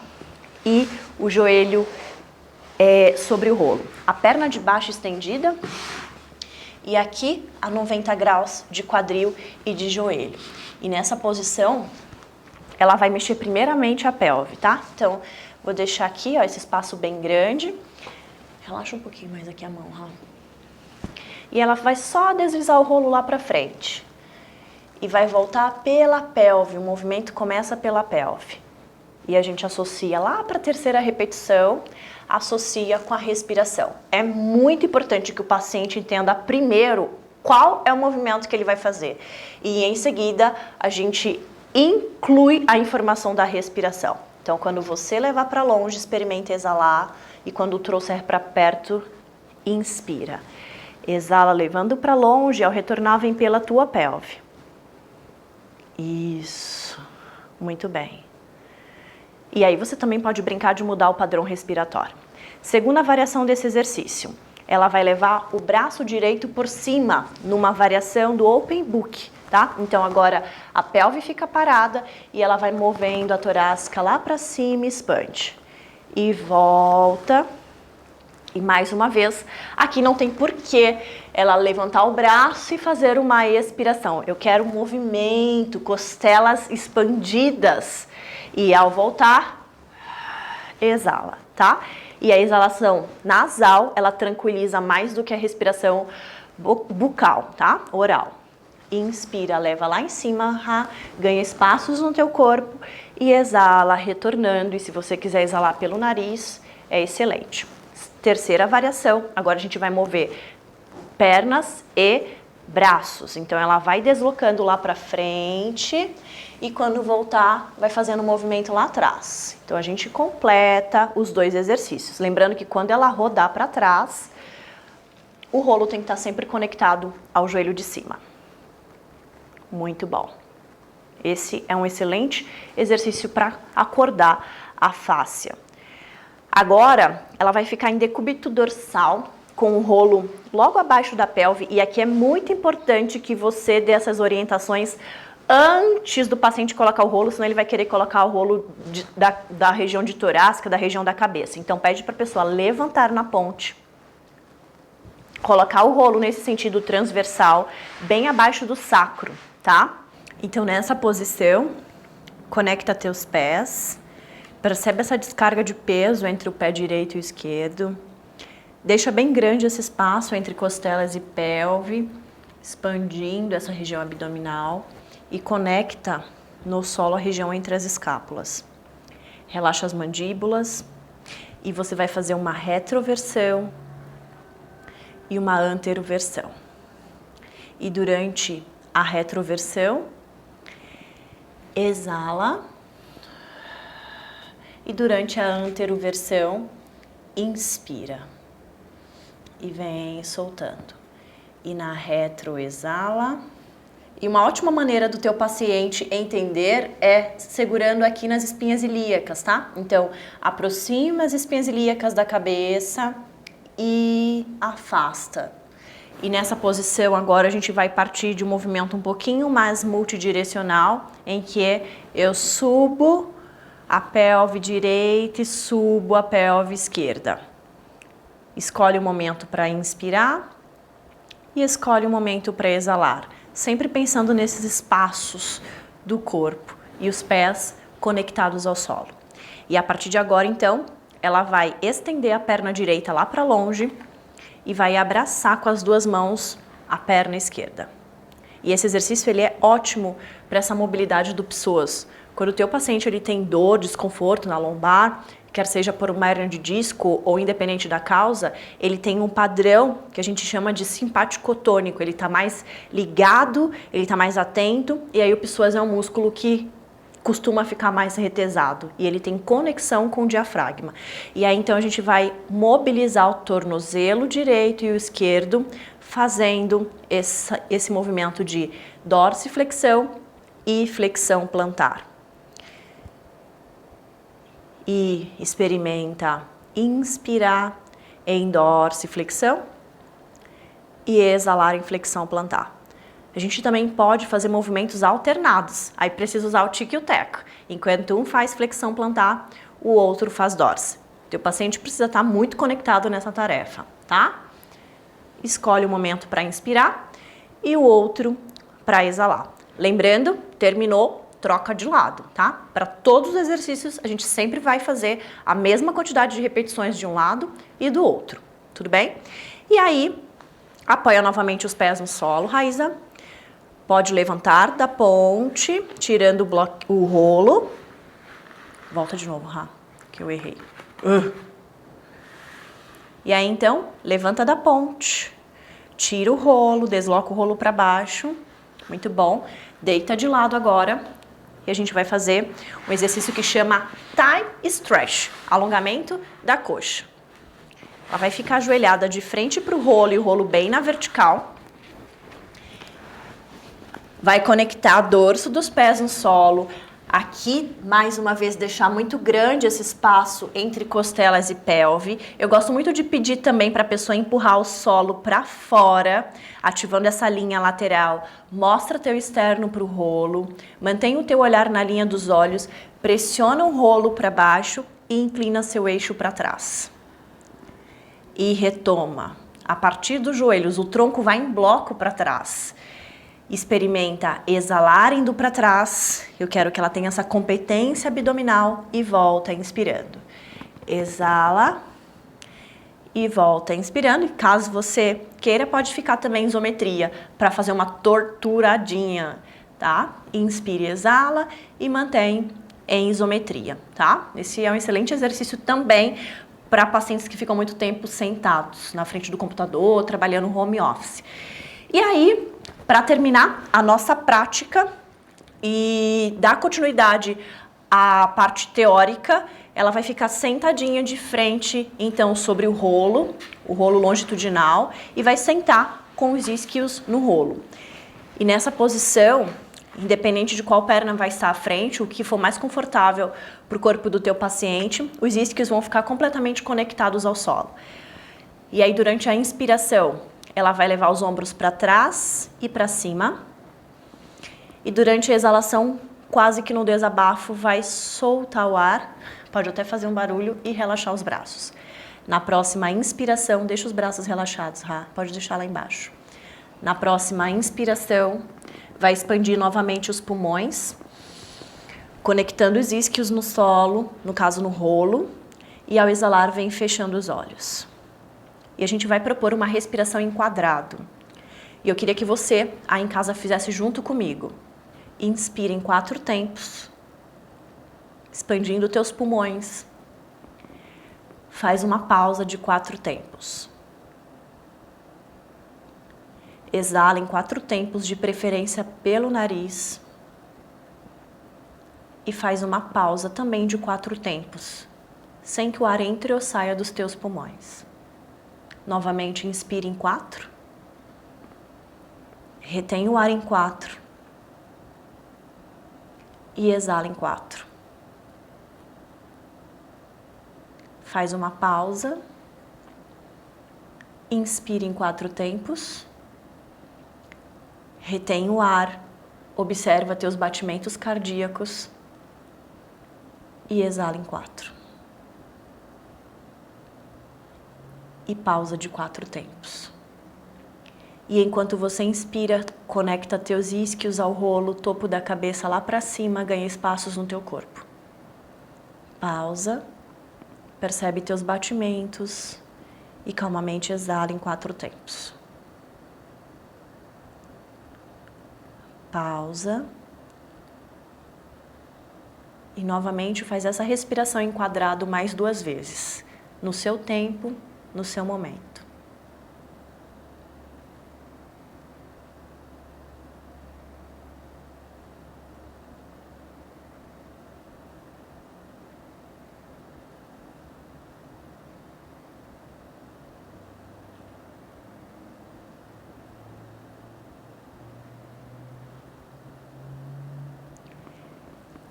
e o joelho sobre o rolo. A perna de baixo estendida e aqui a 90 graus de quadril e de joelho. E nessa posição, ela vai mexer primeiramente a pelve, tá? Então, vou deixar aqui, ó, esse espaço bem grande. Relaxa um pouquinho mais aqui a mão, E ela vai só deslizar o rolo lá para frente. E vai voltar pela pelve, o movimento começa pela pelve. E a gente associa lá para a terceira repetição, associa com a respiração. É muito importante que o paciente entenda primeiro qual é o movimento que ele vai fazer. E em seguida, a gente inclui a informação da respiração. Então, quando você levar para longe, experimente exalar. E quando trouxer para perto, inspira. Exala levando para longe, ao retornar vem pela tua pelve. Isso, muito bem. E aí você também pode brincar de mudar o padrão respiratório. Segunda variação desse exercício, ela vai levar o braço direito por cima, numa variação do open book, tá? Então agora a pelve fica parada e ela vai movendo a torácica lá para cima e expande. E volta. E mais uma vez, aqui não tem porquê ela levantar o braço e fazer uma expiração. Eu quero movimento, costelas expandidas. E ao voltar, exala, tá? E a exalação nasal, ela tranquiliza mais do que a respiração bucal, tá? Oral. Inspira, leva lá em cima, ganha espaços no teu corpo e exala, retornando. E se você quiser exalar pelo nariz, é excelente. Terceira variação, agora a gente vai mover pernas e braços. Então ela vai deslocando lá para frente e quando voltar, vai fazendo um movimento lá atrás. Então a gente completa os 2 exercícios. Lembrando que quando ela rodar para trás, o rolo tem que estar sempre conectado ao joelho de cima. Muito bom. Esse é um excelente exercício para acordar a fáscia. Agora, ela vai ficar em decúbito dorsal, com o rolo logo abaixo da pelve. E aqui é muito importante que você dê essas orientações antes do paciente colocar o rolo, senão ele vai querer colocar o rolo da região de torácica, da região da cabeça. Então, pede para a pessoa levantar na ponte, colocar o rolo nesse sentido transversal, bem abaixo do sacro, tá? Então, nessa posição, conecta teus pés. Percebe essa descarga de peso entre o pé direito e o esquerdo. Deixa bem grande esse espaço entre costelas e pelve, expandindo essa região abdominal e conecta no solo a região entre as escápulas. Relaxa as mandíbulas e você vai fazer uma retroversão e uma anteroversão. E durante a retroversão, exala. E durante a anteroversão, inspira. E vem soltando. E na retro, exala. E uma ótima maneira do teu paciente entender é segurando aqui nas espinhas ilíacas, tá? Então, aproxima as espinhas ilíacas da cabeça e afasta. E nessa posição agora a gente vai partir de um movimento um pouquinho mais multidirecional, em que eu subo a pelve direita e subo a pelve esquerda. Escolhe o momento para inspirar e escolhe o momento para exalar. Sempre pensando nesses espaços do corpo e os pés conectados ao solo. E a partir de agora, então, ela vai estender a perna direita lá para longe e vai abraçar com as 2 mãos a perna esquerda. E esse exercício ele é ótimo para essa mobilidade do psoas. Quando o teu paciente ele tem dor, desconforto na lombar, quer seja por uma hérnia de disco ou independente da causa, ele tem um padrão que a gente chama de simpaticotônico. Ele está mais ligado, ele está mais atento, e aí o psoas é um músculo que costuma ficar mais retesado e ele tem conexão com o diafragma. E aí então a gente vai mobilizar o tornozelo direito e o esquerdo, fazendo esse movimento de dorsiflexão e flexão plantar. E experimenta inspirar em dorsiflexão e exalar em flexão plantar. A gente também pode fazer movimentos alternados. Aí precisa usar o tique e o teco. Enquanto um faz flexão plantar, o outro faz dorse. Teu paciente precisa estar muito conectado nessa tarefa, tá? Escolhe o momento para inspirar e o outro para exalar. Lembrando, terminou, troca de lado, tá? Para todos os exercícios, a gente sempre vai fazer a mesma quantidade de repetições de um lado e do outro, tudo bem? E aí, apoia novamente os pés no solo, Raíza. Pode levantar da ponte, tirando o rolo. Volta de novo, Rá, que eu errei. E aí, então, levanta da ponte, tira o rolo, desloca o rolo para baixo. Muito bom. Deita de lado agora. E a gente vai fazer um exercício que chama thigh stretch, alongamento da coxa. Ela vai ficar ajoelhada de frente para o rolo e o rolo bem na vertical. Vai conectar o dorso dos pés no solo. Aqui, mais uma vez, deixar muito grande esse espaço entre costelas e pelve. Eu gosto muito de pedir também para a pessoa empurrar o solo para fora, ativando essa linha lateral. Mostra teu externo para o rolo, mantém o teu olhar na linha dos olhos, pressiona o rolo para baixo e inclina seu eixo para trás. e retoma. A partir dos joelhos, o tronco vai em bloco para trás. Experimenta exalar indo para trás. Eu quero que ela tenha essa competência abdominal e volta inspirando. Exala e volta inspirando. E caso você queira, pode ficar também em isometria para fazer uma torturadinha, tá? Inspire, exala e mantém em isometria, tá? Esse é um excelente exercício também para pacientes que ficam muito tempo sentados na frente do computador, trabalhando no home office. E aí, para terminar a nossa prática e dar continuidade à parte teórica, ela vai ficar sentadinha de frente, então, sobre o rolo longitudinal, e vai sentar com os isquios no rolo. E nessa posição, independente de qual perna vai estar à frente, o que for mais confortável para o corpo do teu paciente, os isquios vão ficar completamente conectados ao solo. E aí, durante a inspiração, ela vai levar os ombros para trás e para cima. E durante a exalação, quase que no desabafo, vai soltar o ar. Pode até fazer um barulho e relaxar os braços. Na próxima inspiração, deixa os braços relaxados, pode deixar lá embaixo. Na próxima inspiração, vai expandir novamente os pulmões, conectando os isquios no solo, no caso no rolo, e ao exalar vem fechando os olhos. E a gente vai propor uma respiração em quadrado. E eu queria que você, aí em casa, fizesse junto comigo. Inspira em 4 tempos, expandindo teus pulmões. Faz uma pausa de 4 tempos. Exala em 4 tempos, de preferência pelo nariz. E faz uma pausa também de 4 tempos, sem que o ar entre ou saia dos teus pulmões. Novamente, inspira em 4. Retém o ar em 4. E exala em 4. Faz uma pausa. Inspira em 4 tempos. Retém o ar. Observa teus batimentos cardíacos. E exala em 4. E pausa de 4 tempos. E enquanto você inspira, conecta teus isquios ao rolo, topo da cabeça lá para cima, ganha espaços no teu corpo. Pausa, percebe teus batimentos e calmamente exala em 4 tempos. Pausa. E novamente faz essa respiração em quadrado mais 2 vezes, no seu tempo, no seu momento.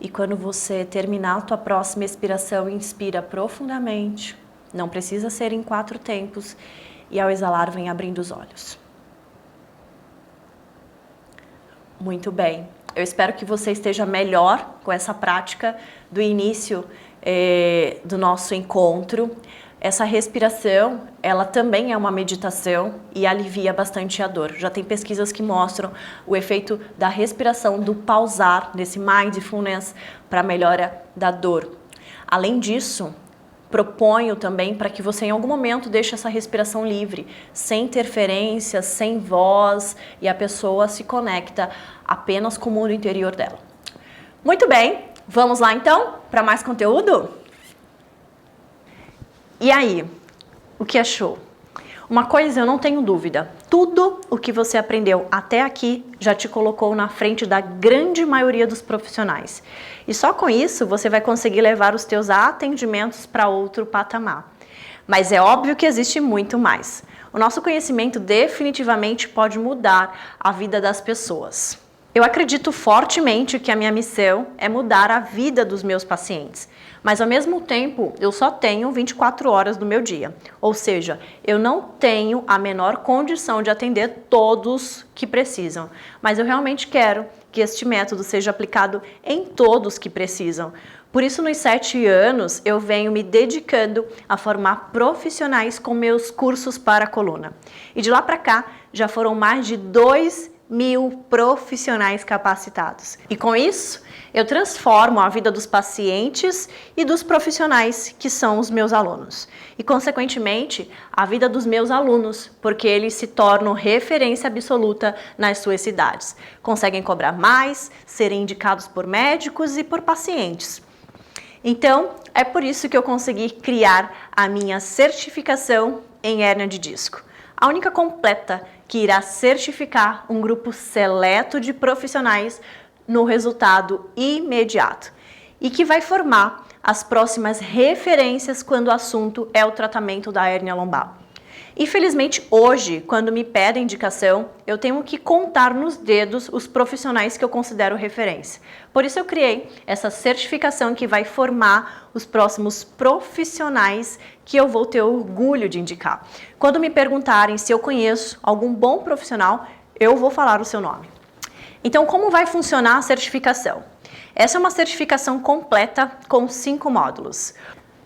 E quando você terminar a tua próxima expiração, inspira profundamente. Não precisa ser em 4 tempos. E ao exalar, vem abrindo os olhos. Muito bem. Eu espero que você esteja melhor com essa prática do início do nosso encontro. Essa respiração, ela também é uma meditação e alivia bastante a dor. Já tem pesquisas que mostram o efeito da respiração, do pausar, desse mindfulness para a melhora da dor. Além disso, proponho também para que você em algum momento deixe essa respiração livre, sem interferência, sem voz, e a pessoa se conecta apenas com o mundo interior dela. Muito bem, vamos lá então para mais conteúdo? E aí, o que achou? Uma coisa eu não tenho dúvida, tudo o que você aprendeu até aqui já te colocou na frente da grande maioria dos profissionais. E só com isso você vai conseguir levar os teus atendimentos para outro patamar. Mas é óbvio que existe muito mais. O nosso conhecimento definitivamente pode mudar a vida das pessoas. Eu acredito fortemente que a minha missão é mudar a vida dos meus pacientes. Mas ao mesmo tempo, eu só tenho 24 horas do meu dia. Ou seja, eu não tenho a menor condição de atender todos que precisam. Mas eu realmente quero que este método seja aplicado em todos que precisam. Por isso, nos 7 anos, eu venho me dedicando a formar profissionais com meus cursos para a coluna. E de lá para cá, já foram mais de 2.000 profissionais capacitados. E com isso, eu transformo a vida dos pacientes e dos profissionais que são os meus alunos. E, consequentemente, a vida dos meus alunos, porque eles se tornam referência absoluta nas suas cidades. Conseguem cobrar mais, serem indicados por médicos e por pacientes. Então, é por isso que eu consegui criar a minha certificação em hérnia de disco. A única completa que irá certificar um grupo seleto de profissionais no resultado imediato e que vai formar as próximas referências quando o assunto é o tratamento da hérnia lombar. Infelizmente, hoje, quando me pedem indicação, eu tenho que contar nos dedos os profissionais que eu considero referência. Por isso eu criei essa certificação que vai formar os próximos profissionais que eu vou ter orgulho de indicar. Quando me perguntarem se eu conheço algum bom profissional, eu vou falar o seu nome. Então, como vai funcionar a certificação? Essa é uma certificação completa com 5 módulos.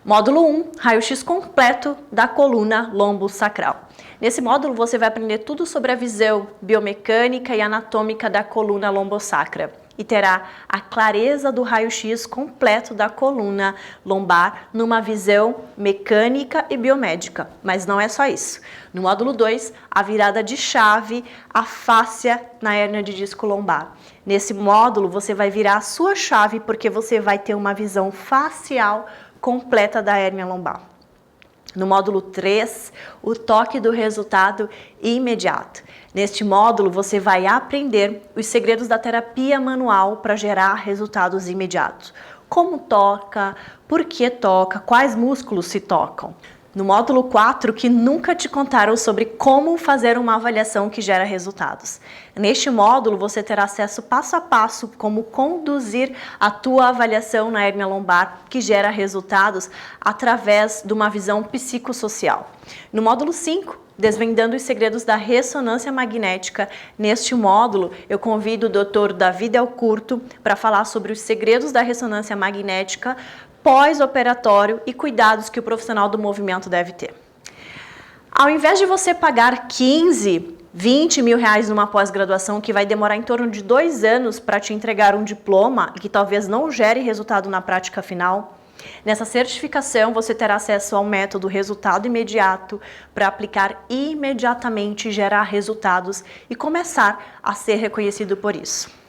Módulo 1, raio-x completo da coluna lombosacral. Nesse módulo você vai aprender tudo sobre a visão biomecânica e anatômica da coluna lombosacra e terá a clareza do raio-x completo da coluna lombar numa visão mecânica e biomédica. Mas não é só isso. No módulo 2, a virada de chave, a fáscia na hérnia de disco lombar. Nesse módulo você vai virar a sua chave porque você vai ter uma visão facial completa da hérnia lombar. No módulo 3, o toque do resultado imediato. Neste módulo, você vai aprender os segredos da terapia manual para gerar resultados imediatos. Como toca, por que toca, quais músculos se tocam. No módulo 4, que nunca te contaram sobre como fazer uma avaliação que gera resultados. Neste módulo, você terá acesso passo a passo como conduzir a tua avaliação na hérnia lombar que gera resultados através de uma visão psicossocial. No módulo 5, desvendando os segredos da ressonância magnética. Neste módulo, eu convido o Dr. Davi Del Curto para falar sobre os segredos da ressonância magnética pós-operatório e cuidados que o profissional do movimento deve ter. Ao invés de você pagar 15, 20 mil reais numa pós-graduação que vai demorar em torno de 2 anos para te entregar um diploma e que talvez não gere resultado na prática final, nessa certificação você terá acesso ao método resultado imediato para aplicar imediatamente e gerar resultados e começar a ser reconhecido por isso.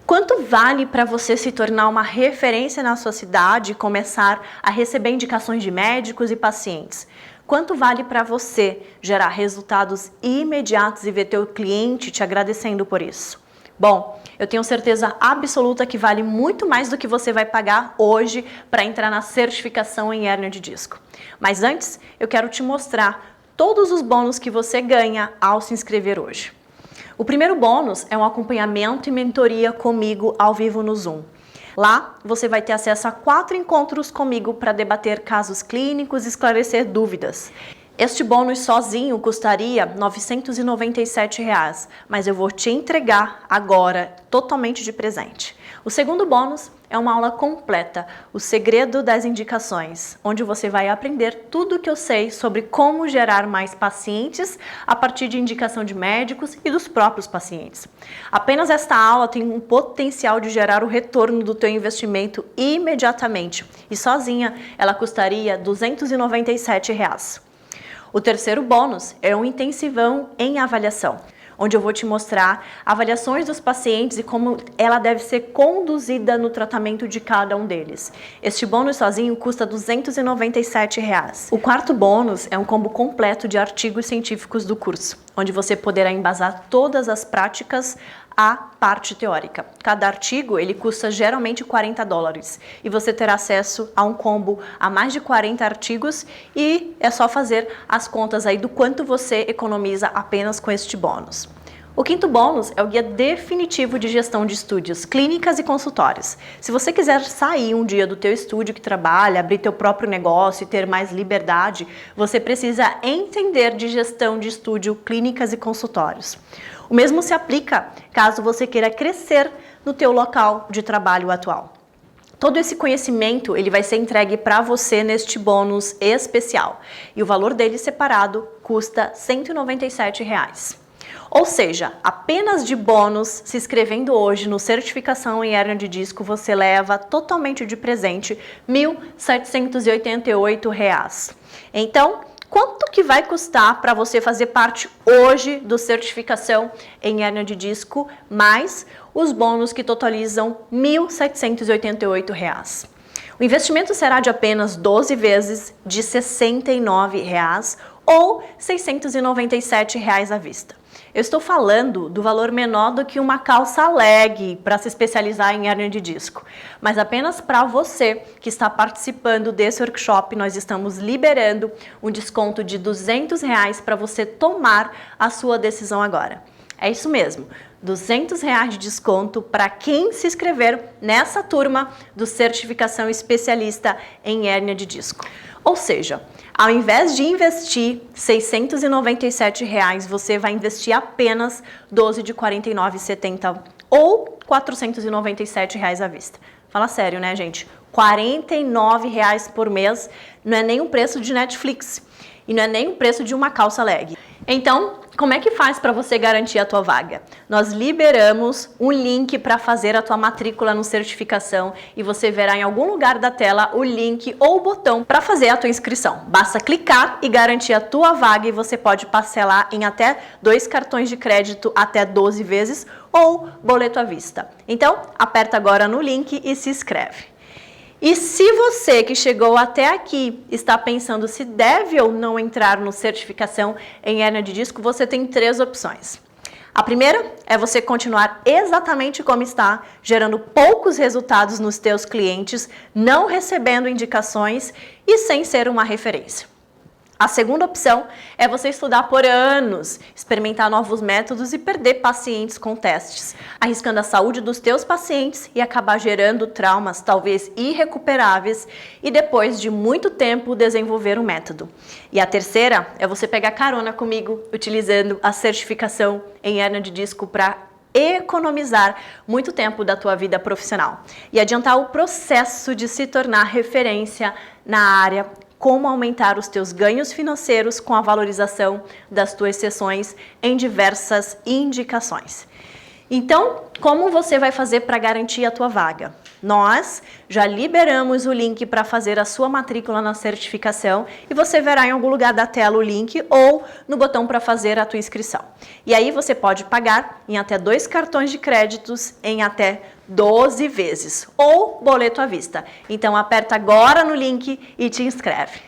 Quanto vale para você se tornar uma referência na sua cidade e começar a receber indicações de médicos e pacientes? Quanto vale para você gerar resultados imediatos e ver teu cliente te agradecendo por isso? Bom, eu tenho certeza absoluta que vale muito mais do que você vai pagar hoje para entrar na certificação em hérnia de disco. Mas antes, eu quero te mostrar todos os bônus que você ganha ao se inscrever hoje. O primeiro bônus é um acompanhamento e mentoria comigo ao vivo no Zoom. Lá, você vai ter acesso a 4 encontros comigo para debater casos clínicos e esclarecer dúvidas. Este bônus sozinho custaria R$ 997, mas eu vou te entregar agora totalmente de presente. O segundo bônus é uma aula completa, o segredo das indicações, onde você vai aprender tudo o que eu sei sobre como gerar mais pacientes a partir de indicação de médicos e dos próprios pacientes. Apenas esta aula tem um potencial de gerar o retorno do teu investimento imediatamente e sozinha ela custaria R$ 297. O terceiro bônus é um intensivão em avaliação, onde eu vou te mostrar avaliações dos pacientes e como ela deve ser conduzida no tratamento de cada um deles. Este bônus sozinho custa R$ 297. O quarto bônus é um combo completo de artigos científicos do curso, onde você poderá embasar todas as práticas a parte teórica. Cada artigo ele custa geralmente $40 e você terá acesso a um combo a mais de 40 artigos e é só fazer as contas aí do quanto você economiza apenas com este bônus. O quinto bônus é o guia definitivo de gestão de estúdios, clínicas e consultórios. Se você quiser sair um dia do teu estúdio que trabalha, abrir teu próprio negócio e ter mais liberdade, você precisa entender de gestão de estúdio, clínicas e consultórios. O mesmo se aplica caso você queira crescer no teu local de trabalho atual. Todo esse conhecimento ele vai ser entregue para você neste bônus especial. E o valor dele separado custa R$ 197. Ou seja, apenas de bônus, se inscrevendo hoje no Certificação em Hérnia de Disco, você leva totalmente de presente R$ 1.788. Então, quanto que vai custar para você fazer parte hoje do Certificação em Hérnia de Disco, mais os bônus que totalizam R$ 1.788? O investimento será de apenas 12 vezes de R$ 69 ou R$ 697 à vista. Eu estou falando do valor menor do que uma calça leg para se especializar em hérnia de disco. Mas apenas para você que está participando desse workshop, nós estamos liberando um desconto de R$ 200 para você tomar a sua decisão agora. É isso mesmo, R$ 200 de desconto para quem se inscrever nessa turma do Certificação Especialista em Hérnia de Disco. Ou seja, ao invés de investir R$ 697, você vai investir apenas 12 de R$ 49,70 ou R$ 497 à vista. Fala sério, né, gente? R$ 49 por mês não é nem o preço de Netflix e não é nem o preço de uma calça leg. Então, como é que faz para você garantir a tua vaga? Nós liberamos um link para fazer a tua matrícula no Certificação e você verá em algum lugar da tela o link ou o botão para fazer a tua inscrição. Basta clicar e garantir a tua vaga e você pode parcelar em até 2 cartões de crédito até 12 vezes ou boleto à vista. Então, aperta agora no link e se inscreve. E se você que chegou até aqui está pensando se deve ou não entrar no Certificação em Hérnia de Disco, você tem 3 opções. A primeira é você continuar exatamente como está, gerando poucos resultados nos teus clientes, não recebendo indicações e sem ser uma referência. A segunda opção é você estudar por anos, experimentar novos métodos e perder pacientes com testes, arriscando a saúde dos teus pacientes e acabar gerando traumas talvez irrecuperáveis e depois de muito tempo desenvolver um método. E a terceira é você pegar carona comigo utilizando a certificação em hérnia de disco para economizar muito tempo da tua vida profissional e adiantar o processo de se tornar referência na área, como aumentar os teus ganhos financeiros com a valorização das tuas sessões em diversas indicações. Então, como você vai fazer para garantir a tua vaga? Nós já liberamos o link para fazer a sua matrícula na certificação e você verá em algum lugar da tela o link ou no botão para fazer a tua inscrição. E aí você pode pagar em até 2 cartões de créditos em até 12 vezes ou boleto à vista. Então aperta agora no link e te inscreve.